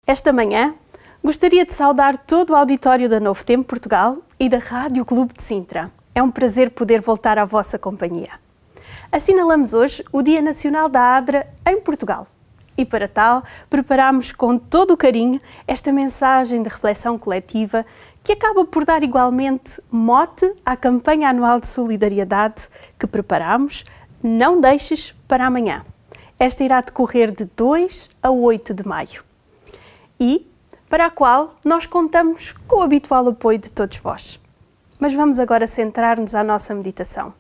Esta manhã, gostaria de saudar todo o auditório da Novo Tempo Portugal e da Rádio Clube de Sintra. É um prazer poder voltar à vossa companhia. Assinalamos hoje o Dia Nacional da ADRA em Portugal. E para tal, preparamos com todo o carinho esta mensagem de reflexão coletiva que acaba por dar igualmente mote à campanha anual de solidariedade que preparamos Não Deixes para Amanhã. Esta irá decorrer de 2 a 8 de maio. E para a qual nós contamos com o habitual apoio de todos vós. Mas vamos agora centrar-nos à nossa meditação.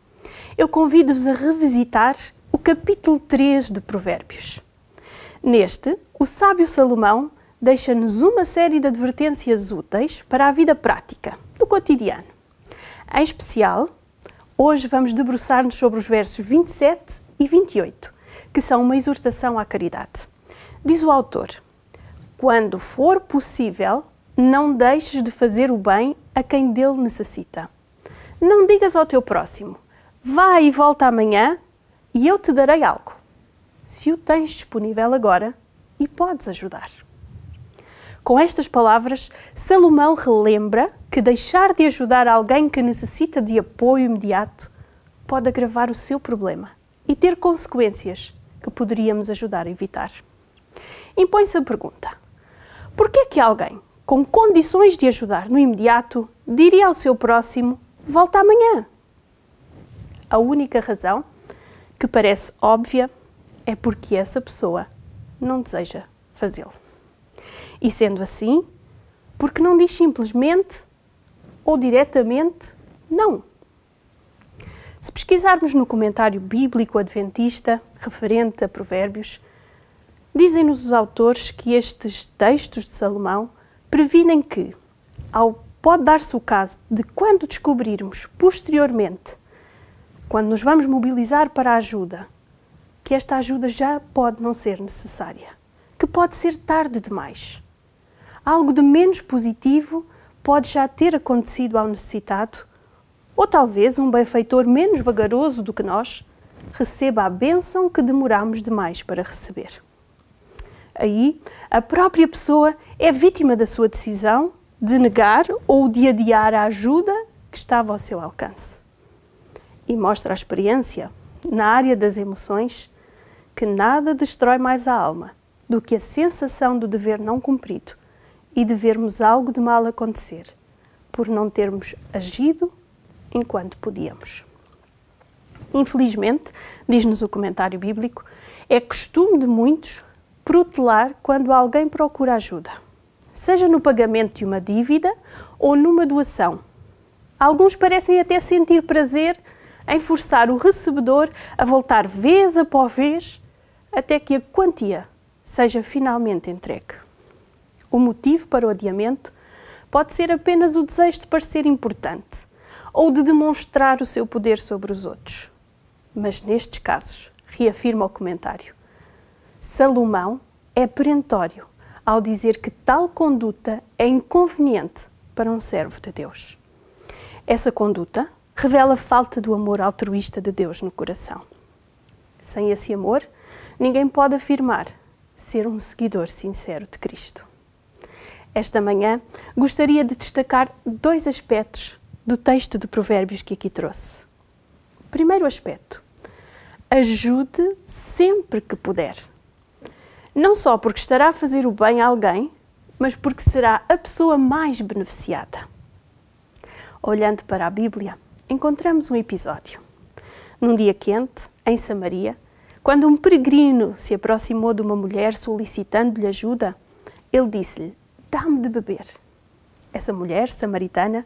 Eu convido-vos a revisitar o capítulo 3 de Provérbios. Neste, o sábio Salomão deixa-nos uma série de advertências úteis para a vida prática, do cotidiano. Em especial, hoje vamos debruçar-nos sobre os versos 27 e 28, que são uma exortação à caridade. Diz o autor: quando for possível, não deixes de fazer o bem a quem dele necessita. Não digas ao teu próximo: vá e volta amanhã e eu te darei algo, se o tens disponível agora e podes ajudar. Com estas palavras, Salomão relembra que deixar de ajudar alguém que necessita de apoio imediato pode agravar o seu problema e ter consequências que poderíamos ajudar a evitar. Impõe-se a pergunta: por que é que alguém com condições de ajudar no imediato diria ao seu próximo: volta amanhã? A única razão, que parece óbvia, é porque essa pessoa não deseja fazê-lo. E sendo assim, porque não diz simplesmente ou diretamente não. Se pesquisarmos no comentário bíblico adventista referente a Provérbios, dizem-nos os autores que estes textos de Salomão previnem que, pode dar-se o caso de quando descobrirmos posteriormente, quando nos vamos mobilizar para a ajuda, que esta ajuda já pode não ser necessária, que pode ser tarde demais. Algo de menos positivo pode já ter acontecido ao necessitado, ou talvez um benfeitor menos vagaroso do que nós receba a bênção que demoramos demais para receber. Aí, a própria pessoa é vítima da sua decisão de negar ou de adiar a ajuda que estava ao seu alcance. E mostra a experiência, na área das emoções, que nada destrói mais a alma do que a sensação do dever não cumprido e de vermos algo de mal acontecer, por não termos agido enquanto podíamos. Infelizmente, diz-nos o comentário bíblico, é costume de muitos protelar quando alguém procura ajuda, seja no pagamento de uma dívida ou numa doação. Alguns parecem até sentir prazer em forçar o recebedor a voltar vez após vez até que a quantia seja finalmente entregue. O motivo para o adiamento pode ser apenas o desejo de parecer importante ou de demonstrar o seu poder sobre os outros. Mas nestes casos, reafirma o comentário, Salomão é perentório ao dizer que tal conduta é inconveniente para um servo de Deus. Essa conduta revela a falta do amor altruísta de Deus no coração. Sem esse amor, ninguém pode afirmar ser um seguidor sincero de Cristo. Esta manhã, gostaria de destacar 2 aspectos do texto de Provérbios que aqui trouxe. Primeiro aspecto: ajude sempre que puder. Não só porque estará a fazer o bem a alguém, mas porque será a pessoa mais beneficiada. Olhando para a Bíblia, encontramos um episódio. Num dia quente, em Samaria, quando um peregrino se aproximou de uma mulher solicitando-lhe ajuda, ele disse-lhe: dá-me de beber. Essa mulher samaritana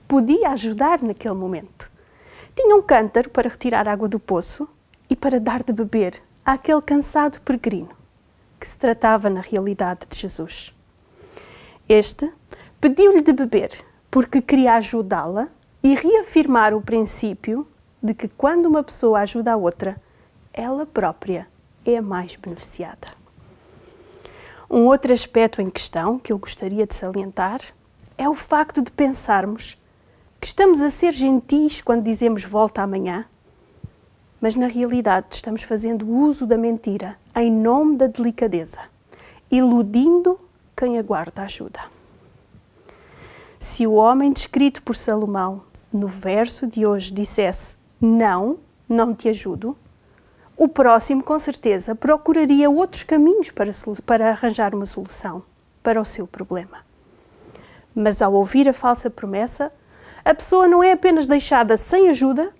podia ajudar naquele momento. Tinha um cântaro para retirar água do poço e para dar de beber àquele cansado peregrino, que se tratava na realidade de Jesus. Este pediu-lhe de beber porque queria ajudá-la e reafirmar o princípio de que quando uma pessoa ajuda a outra, ela própria é a mais beneficiada. Um outro aspecto em questão que eu gostaria de salientar é o facto de pensarmos que estamos a ser gentis quando dizemos volta amanhã, mas na realidade estamos fazendo uso da mentira em nome da delicadeza, iludindo quem aguarda ajuda. Se o homem descrito por Salomão no verso de hoje dissesse não, não te ajudo, o próximo com certeza procuraria outros caminhos para arranjar uma solução para o seu problema. Mas ao ouvir a falsa promessa, a pessoa não é apenas deixada sem ajuda,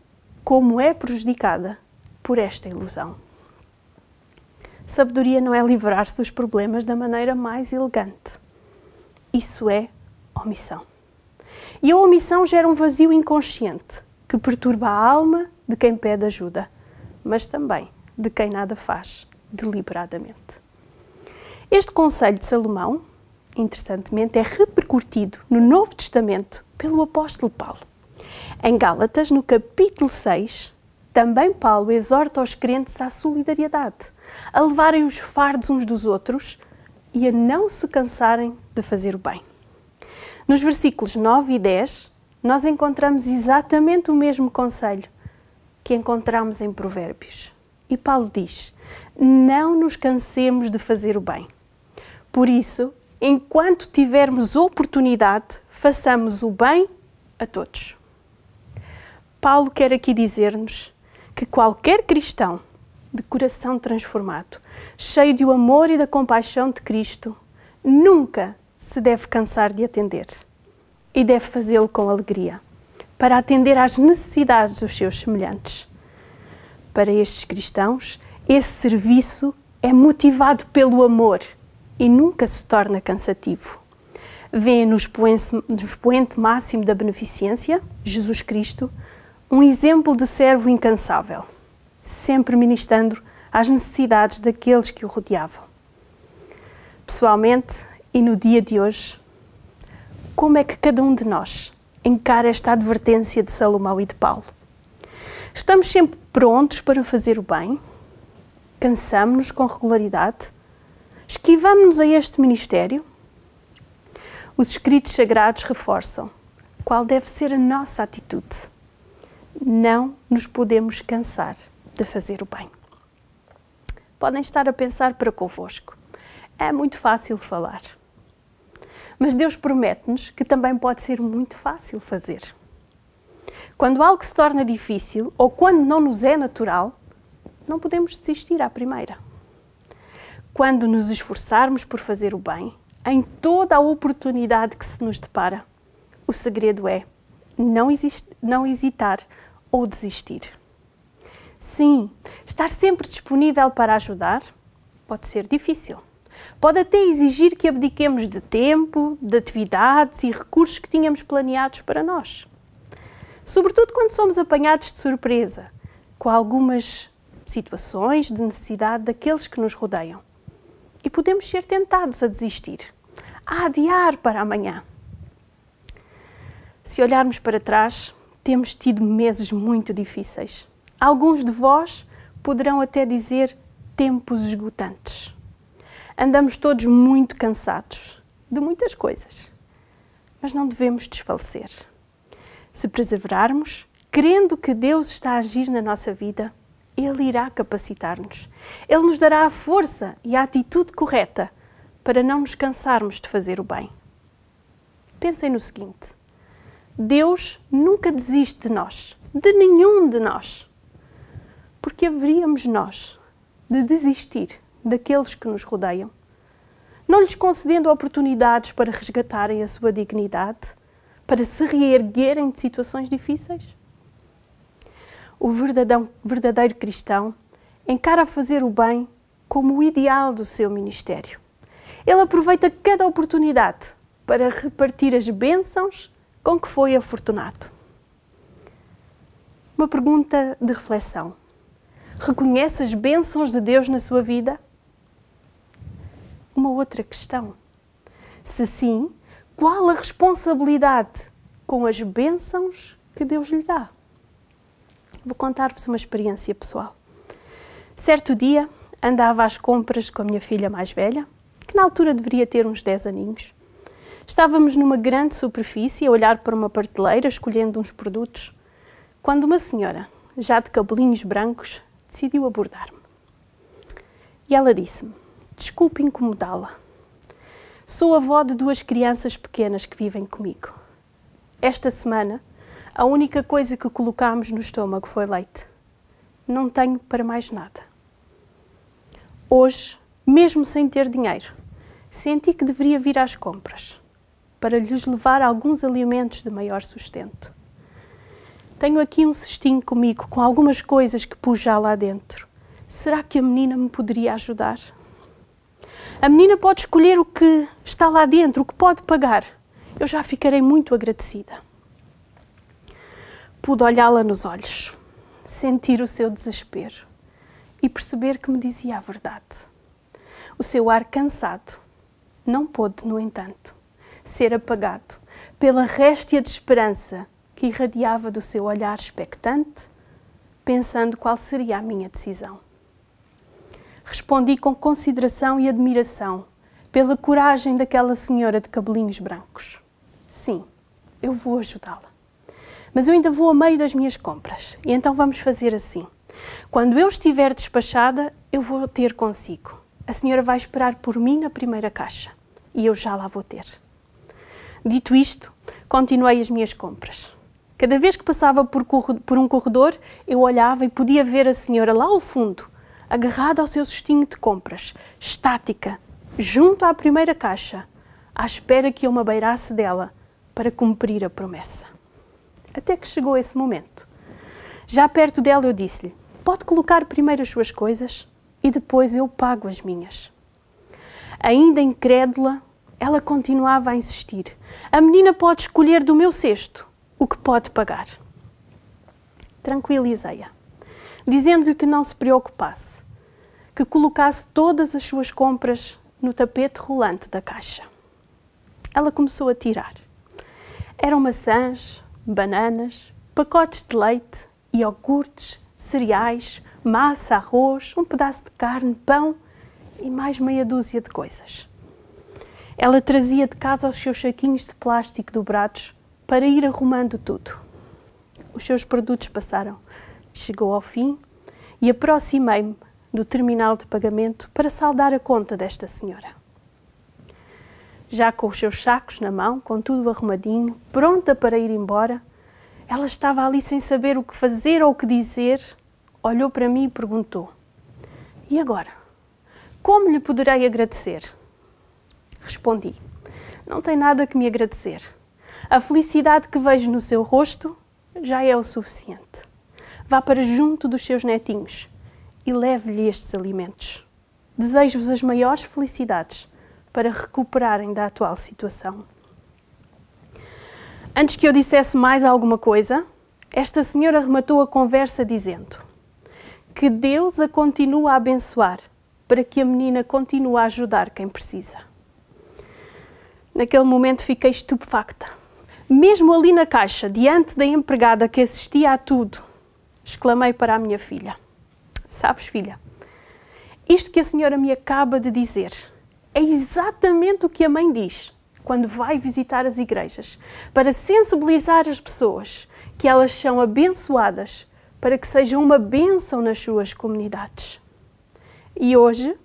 como é prejudicada por esta ilusão. Sabedoria não é livrar-se dos problemas da maneira mais elegante. Isso é omissão. E a omissão gera um vazio inconsciente que perturba a alma de quem pede ajuda, mas também de quem nada faz deliberadamente. Este conselho de Salomão, interessantemente, é repercutido no Novo Testamento pelo apóstolo Paulo. Em Gálatas, no capítulo 6, também Paulo exorta os crentes à solidariedade, a levarem os fardos uns dos outros e a não se cansarem de fazer o bem. Nos versículos 9 e 10, nós encontramos exatamente o mesmo conselho que encontramos em Provérbios. E Paulo diz: não nos cansemos de fazer o bem. Por isso, enquanto tivermos oportunidade, façamos o bem a todos. Paulo quer aqui dizer-nos que qualquer cristão de coração transformado, cheio do amor e da compaixão de Cristo, nunca se deve cansar de atender e deve fazê-lo com alegria, para atender às necessidades dos seus semelhantes. Para estes cristãos, esse serviço é motivado pelo amor e nunca se torna cansativo. Vêem no expoente máximo da beneficência, Jesus Cristo, um exemplo de servo incansável, sempre ministrando às necessidades daqueles que o rodeavam. Pessoalmente, e no dia de hoje, como é que cada um de nós encara esta advertência de Salomão e de Paulo? Estamos sempre prontos para fazer o bem? Cansamos-nos com regularidade? Esquivamos-nos a este ministério? Os escritos sagrados reforçam qual deve ser a nossa atitude. Não nos podemos cansar de fazer o bem. Podem estar a pensar para convosco: é muito fácil falar. Mas Deus promete-nos que também pode ser muito fácil fazer. Quando algo se torna difícil ou quando não nos é natural, não podemos desistir à primeira. Quando nos esforçarmos por fazer o bem, em toda a oportunidade que se nos depara, o segredo é não hesitar ou desistir. Sim, estar sempre disponível para ajudar pode ser difícil. Pode até exigir que abdiquemos de tempo, de atividades e recursos que tínhamos planeados para nós. Sobretudo quando somos apanhados de surpresa com algumas situações de necessidade daqueles que nos rodeiam. E podemos ser tentados a desistir, a adiar para amanhã. Se olharmos para trás, temos tido meses muito difíceis. Alguns de vós poderão até dizer tempos esgotantes. Andamos todos muito cansados de muitas coisas, mas não devemos desfalecer. Se perseverarmos, crendo que Deus está a agir na nossa vida, Ele irá capacitar-nos. Ele nos dará a força e a atitude correta para não nos cansarmos de fazer o bem. Pensem no seguinte: Deus nunca desiste de nós, de nenhum de nós. Porque haveríamos nós de desistir daqueles que nos rodeiam, não lhes concedendo oportunidades para resgatarem a sua dignidade, para se reerguerem de situações difíceis? O verdadeiro cristão encara fazer o bem como o ideal do seu ministério. Ele aproveita cada oportunidade para repartir as bênçãos com que foi afortunado. Uma pergunta de reflexão: reconhece as bênçãos de Deus na sua vida? Uma outra questão: se sim, qual a responsabilidade com as bênçãos que Deus lhe dá? Vou contar-vos uma experiência pessoal. Certo dia, andava às compras com a minha filha mais velha, que na altura deveria ter uns 10 aninhos. Estávamos numa grande superfície a olhar para uma prateleira, escolhendo uns produtos, quando uma senhora, já de cabelinhos brancos, decidiu abordar-me. E ela disse-me: desculpe incomodá-la. Sou avó de 2 crianças pequenas que vivem comigo. Esta semana, a única coisa que colocámos no estômago foi leite. Não tenho para mais nada. Hoje, mesmo sem ter dinheiro, senti que deveria vir às compras para lhes levar alguns alimentos de maior sustento. Tenho aqui um cestinho comigo com algumas coisas que pus já lá dentro. Será que a menina me poderia ajudar? A menina pode escolher o que está lá dentro, o que pode pagar. Eu já ficarei muito agradecida. Pude olhá-la nos olhos, sentir o seu desespero e perceber que me dizia a verdade. O seu ar cansado não pôde, no entanto, ser apagado pela réstia de esperança que irradiava do seu olhar expectante, pensando qual seria a minha decisão. Respondi com consideração e admiração pela coragem daquela senhora de cabelinhos brancos. Sim, eu vou ajudá-la. Mas eu ainda vou a meio das minhas compras. E então vamos fazer assim. Quando eu estiver despachada, eu vou ter consigo. A senhora vai esperar por mim na primeira caixa. E eu já lá vou ter. Dito isto, continuei as minhas compras. Cada vez que passava por um corredor, eu olhava e podia ver a senhora lá ao fundo, agarrada ao seu cestinho de compras, estática, junto à primeira caixa, à espera que eu me abeirasse dela para cumprir a promessa. Até que chegou esse momento. Já perto dela eu disse-lhe, pode colocar primeiro as suas coisas e depois eu pago as minhas. Ainda incrédula, ela continuava a insistir. A menina pode escolher do meu cesto o que pode pagar. Tranquilizei-a, dizendo-lhe que não se preocupasse, que colocasse todas as suas compras no tapete rolante da caixa. Ela começou a tirar. Eram maçãs, bananas, pacotes de leite, iogurtes, cereais, massa, arroz, um pedaço de carne, pão e mais meia dúzia de coisas. Ela trazia de casa os seus saquinhos de plástico dobrados para ir arrumando tudo. Os seus produtos passaram. Chegou ao fim e aproximei-me do terminal de pagamento para saldar a conta desta senhora. Já com os seus sacos na mão, com tudo arrumadinho, pronta para ir embora, ela estava ali sem saber o que fazer ou o que dizer, olhou para mim e perguntou, e agora? Como lhe poderei agradecer? Respondi, não tem nada que me agradecer. A felicidade que vejo no seu rosto já é o suficiente. Vá para junto dos seus netinhos e leve-lhe estes alimentos. Desejo-vos as maiores felicidades para recuperarem da atual situação. Antes que eu dissesse mais alguma coisa, esta senhora rematou a conversa dizendo que Deus a continua a abençoar para que a menina continue a ajudar quem precisa. Naquele momento fiquei estupefacta. Mesmo ali na caixa, diante da empregada que assistia a tudo, exclamei para a minha filha, sabes, filha, isto que a senhora me acaba de dizer é exatamente o que a mãe diz quando vai visitar as igrejas, para sensibilizar as pessoas que elas são abençoadas para que sejam uma bênção nas suas comunidades. E hoje,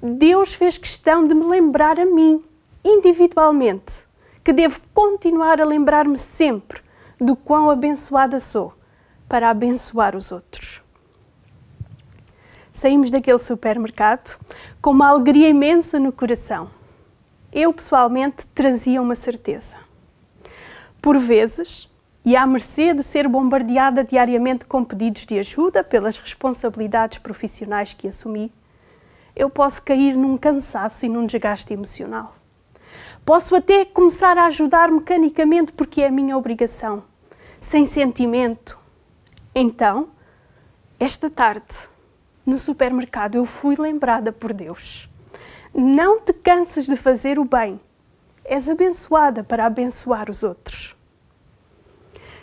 Deus fez questão de me lembrar a mim, individualmente, que devo continuar a lembrar-me sempre do quão abençoada sou para abençoar os outros. Saímos daquele supermercado com uma alegria imensa no coração. Eu, pessoalmente, trazia uma certeza. Por vezes, e à mercê de ser bombardeada diariamente com pedidos de ajuda pelas responsabilidades profissionais que assumi, eu posso cair num cansaço e num desgaste emocional. Posso até começar a ajudar mecanicamente porque é a minha obrigação, sem sentimento. Então, esta tarde, no supermercado, eu fui lembrada por Deus. Não te canses de fazer o bem. És abençoada para abençoar os outros.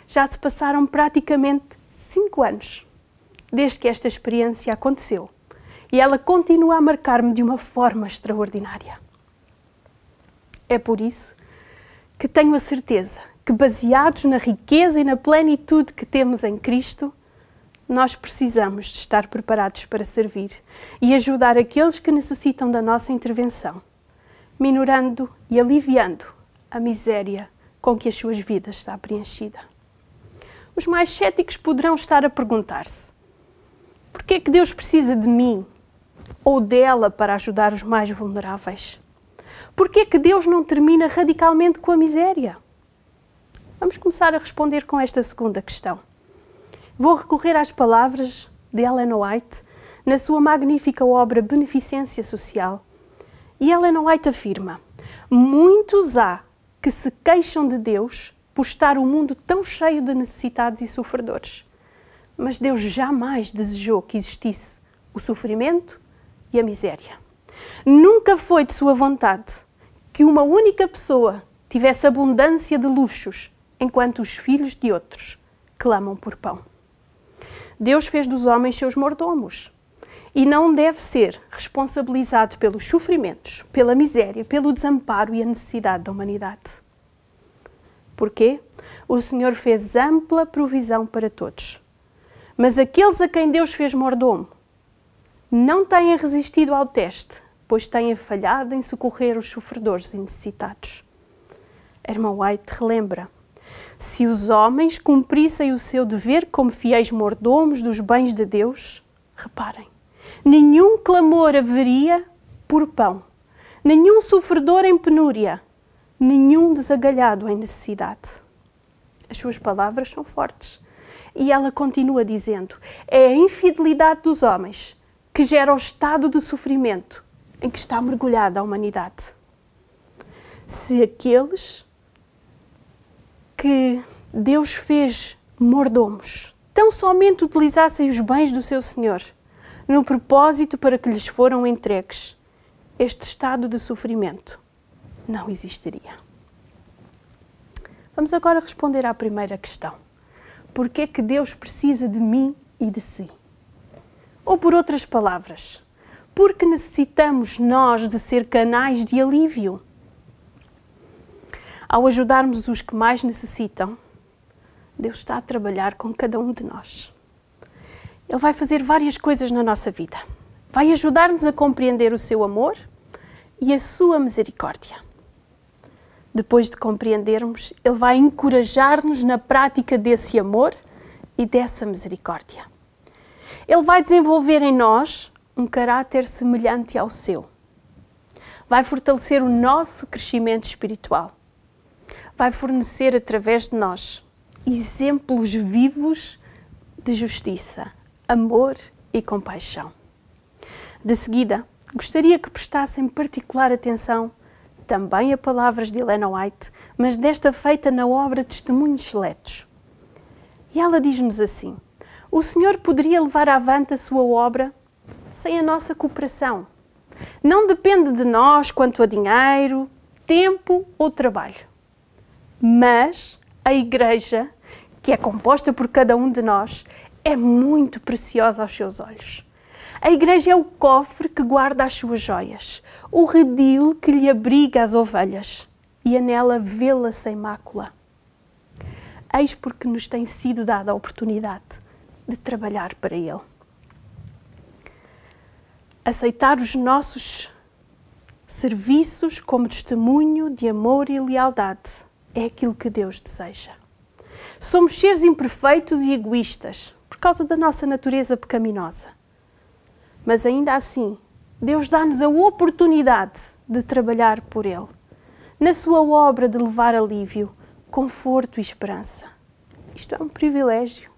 Já se passaram praticamente 5 anos desde que esta experiência aconteceu e ela continua a marcar-me de uma forma extraordinária. É por isso que tenho a certeza que, baseados na riqueza e na plenitude que temos em Cristo, nós precisamos de estar preparados para servir e ajudar aqueles que necessitam da nossa intervenção, minorando e aliviando a miséria com que as suas vidas está preenchida. Os mais céticos poderão estar a perguntar-se: por que é que Deus precisa de mim ou dela para ajudar os mais vulneráveis? Por que é que Deus não termina radicalmente com a miséria? Vamos começar a responder com esta segunda questão. Vou recorrer às palavras de Ellen White na sua magnífica obra Beneficência Social. E Ellen White afirma: muitos há que se queixam de Deus por estar o mundo tão cheio de necessitados e sofredores. Mas Deus jamais desejou que existisse o sofrimento e a miséria. Nunca foi de sua vontade que uma única pessoa tivesse abundância de luxos, enquanto os filhos de outros clamam por pão. Deus fez dos homens seus mordomos e não deve ser responsabilizado pelos sofrimentos, pela miséria, pelo desamparo e a necessidade da humanidade. Porquê? O Senhor fez ampla provisão para todos. Mas aqueles a quem Deus fez mordomo não têm resistido ao teste, pois têm falhado em socorrer os sofredores e necessitados. Irmã White relembra: se os homens cumprissem o seu dever como fiéis mordomos dos bens de Deus, reparem, nenhum clamor haveria por pão, nenhum sofredor em penúria, nenhum desagalhado em necessidade. As suas palavras são fortes. E ela continua dizendo: é a infidelidade dos homens que gera o estado de sofrimento em que está mergulhada a humanidade. Se aqueles que Deus fez mordomos tão somente utilizassem os bens do seu Senhor no propósito para que lhes foram entregues, este estado de sofrimento não existiria. Vamos agora responder à primeira questão. Por que é que Deus precisa de mim e de si? Ou por outras palavras, porque necessitamos nós de ser canais de alívio? Ao ajudarmos os que mais necessitam, Deus está a trabalhar com cada um de nós. Ele vai fazer várias coisas na nossa vida. Vai ajudar-nos a compreender o seu amor e a sua misericórdia. Depois de compreendermos, Ele vai encorajar-nos na prática desse amor e dessa misericórdia. Ele vai desenvolver em nós um caráter semelhante ao seu. Vai fortalecer o nosso crescimento espiritual. Vai fornecer através de nós exemplos vivos de justiça, amor e compaixão. De seguida, gostaria que prestassem particular atenção também a palavras de Ellen White, mas desta feita na obra Testemunhos Seletos. E ela diz-nos assim: o Senhor poderia levar avante a sua obra sem a nossa cooperação. Não depende de nós quanto a dinheiro, tempo ou trabalho. Mas a Igreja, que é composta por cada um de nós, é muito preciosa aos seus olhos. A Igreja é o cofre que guarda as suas joias, o redil que lhe abriga as ovelhas e anela vê-la sem mácula. Eis porque nos tem sido dada a oportunidade de trabalhar para Ele. Aceitar os nossos serviços como testemunho de amor e lealdade é aquilo que Deus deseja. Somos seres imperfeitos e egoístas por causa da nossa natureza pecaminosa. Mas ainda assim, Deus dá-nos a oportunidade de trabalhar por Ele, na sua obra de levar alívio, conforto e esperança. Isto é um privilégio.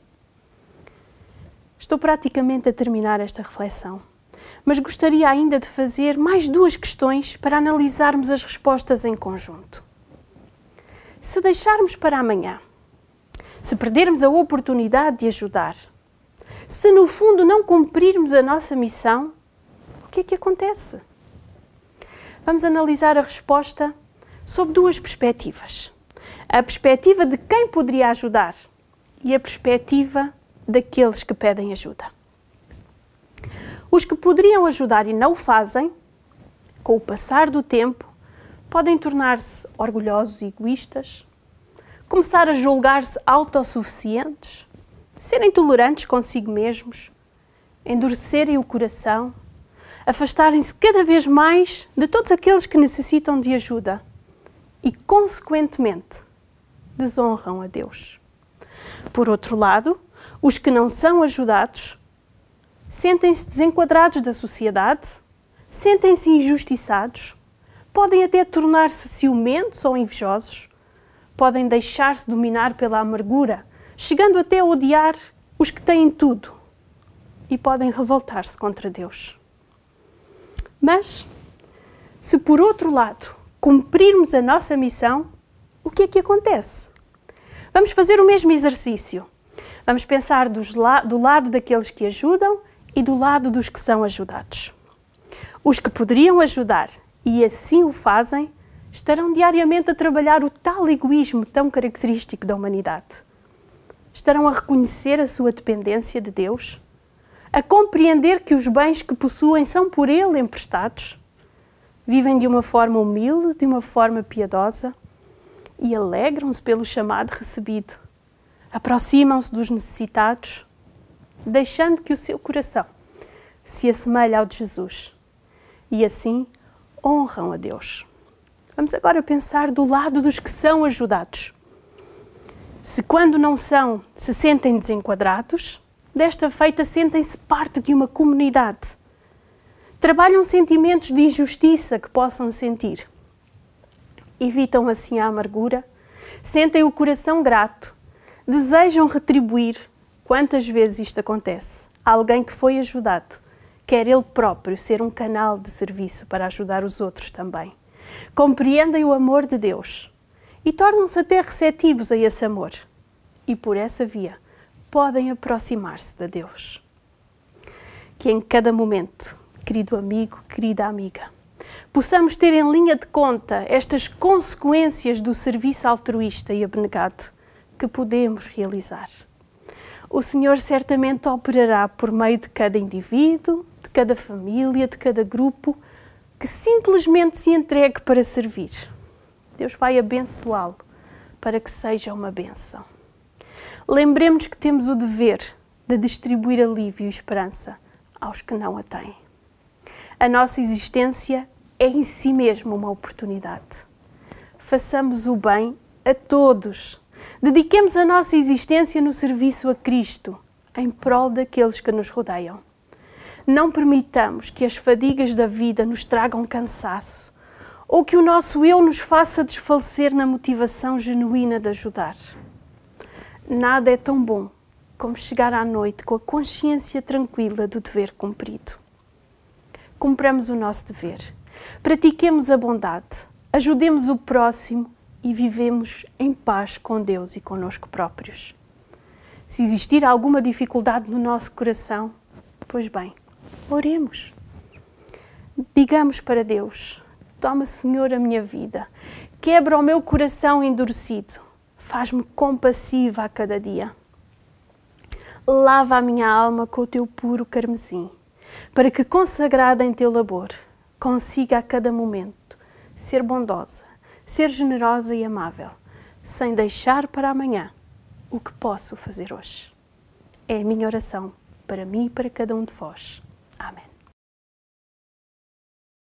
Estou praticamente a terminar esta reflexão, mas gostaria ainda de fazer mais duas questões para analisarmos as respostas em conjunto. Se deixarmos para amanhã, se perdermos a oportunidade de ajudar, se no fundo não cumprirmos a nossa missão, o que é que acontece? Vamos analisar a resposta sob duas perspectivas. A perspectiva de quem poderia ajudar e a perspectiva daqueles que pedem ajuda. Os que poderiam ajudar e não o fazem, com o passar do tempo, podem tornar-se orgulhosos e egoístas, começar a julgar-se autossuficientes, serem tolerantes consigo mesmos, endurecerem o coração, afastarem-se cada vez mais de todos aqueles que necessitam de ajuda e, consequentemente, desonram a Deus. Por outro lado, os que não são ajudados sentem-se desenquadrados da sociedade, sentem-se injustiçados, podem até tornar-se ciumentos ou invejosos, podem deixar-se dominar pela amargura, chegando até a odiar os que têm tudo, e podem revoltar-se contra Deus. Mas, se por outro lado cumprirmos a nossa missão, o que é que acontece? Vamos fazer o mesmo exercício. Vamos pensar do lado daqueles que ajudam e do lado dos que são ajudados. Os que poderiam ajudar e assim o fazem, estarão diariamente a trabalhar o tal egoísmo tão característico da humanidade. Estarão a reconhecer a sua dependência de Deus, a compreender que os bens que possuem são por Ele emprestados, vivem de uma forma humilde, de uma forma piedosa e alegram-se pelo chamado recebido. Aproximam-se dos necessitados, deixando que o seu coração se assemelhe ao de Jesus e assim honram a Deus. Vamos agora pensar do lado dos que são ajudados. Se quando não são, se sentem desenquadrados, desta feita sentem-se parte de uma comunidade. Trabalham sentimentos de injustiça que possam sentir. Evitam assim a amargura, sentem o coração grato, desejam retribuir. Quantas vezes isto acontece? Alguém que foi ajudado, quer ele próprio ser um canal de serviço para ajudar os outros também. Compreendem o amor de Deus e tornam-se até receptivos a esse amor. E por essa via podem aproximar-se de Deus. Que em cada momento, querido amigo, querida amiga, possamos ter em linha de conta estas consequências do serviço altruísta e abnegado que podemos realizar. O Senhor certamente operará por meio de cada indivíduo, de cada família, de cada grupo, que simplesmente se entregue para servir. Deus vai abençoá-lo para que seja uma bênção. Lembremos que temos o dever de distribuir alívio e esperança aos que não a têm. A nossa existência é em si mesma uma oportunidade. Façamos o bem a todos. Dediquemos a nossa existência no serviço a Cristo, em prol daqueles que nos rodeiam. Não permitamos que as fadigas da vida nos tragam cansaço ou que o nosso eu nos faça desfalecer na motivação genuína de ajudar. Nada é tão bom como chegar à noite com a consciência tranquila do dever cumprido. Cumpramos o nosso dever, pratiquemos a bondade, ajudemos o próximo e vivemos em paz com Deus e conosco próprios. Se existir alguma dificuldade no nosso coração, pois bem, oremos. Digamos para Deus: toma, Senhor, a minha vida, quebra o meu coração endurecido, faz-me compassiva a cada dia. Lava a minha alma com o teu puro carmesim, para que, consagrada em teu labor, consiga a cada momento ser bondosa, ser generosa e amável, sem deixar para amanhã o que posso fazer hoje. É a minha oração para mim e para cada um de vós. Amém.